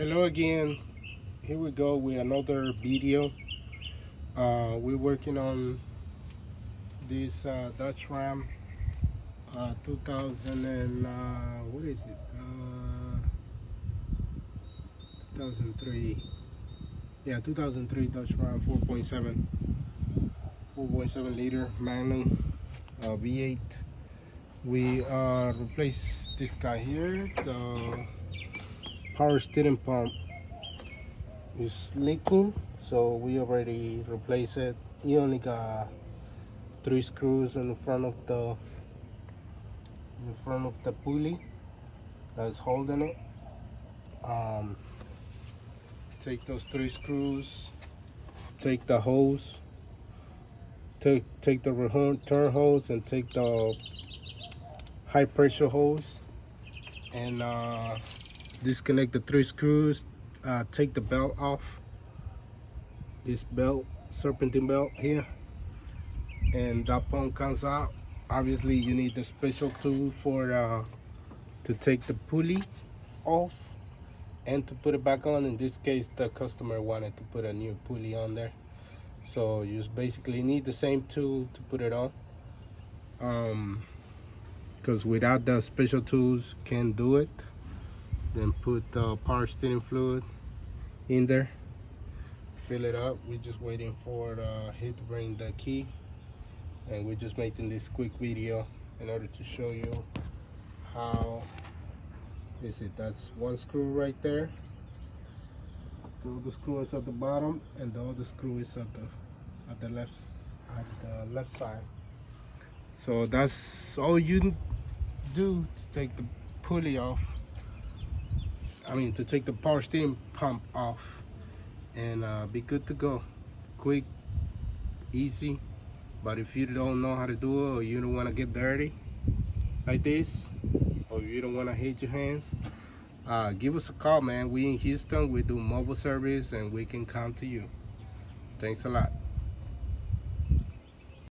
Hello again. Here we go with another video. We're working on this Dodge Ram 2000 and what is it? 2003. Yeah, 2003 Dodge Ram 4.7 liter Magnum V8. We replaced this guy here. The power steering pump is leaking, so we already replaced it. You only got 3 screws in front of the pulley that's holding it. Take those 3 screws, take the hose, take the return hose, and take the high pressure hose, and disconnect the 3 screws. Take the belt off, this belt, serpentine belt here, and that pump comes out. Obviously you need the special tool for to take the pulley off and to put it back on. In this case, the customer wanted to put a new pulley on there, so you just basically need the same tool to put it on, because without the special tools can't do it. Then put the power steering fluid in there, fill it up. We're just waiting for him to bring the key, and we're just making this quick video in order to show you how is it. That's 1 screw right there, the other screw is at the bottom, and the other screw is at the left side. So that's all you do to take the pulley off, to take the power steering pump off, and be good to go. Quick, easy. But if you don't know how to do it, or you don't want to get dirty like this, or you don't want to hit your hands, give us a call, man. We in Houston, we do mobile service, and we can come to you. Thanks a lot.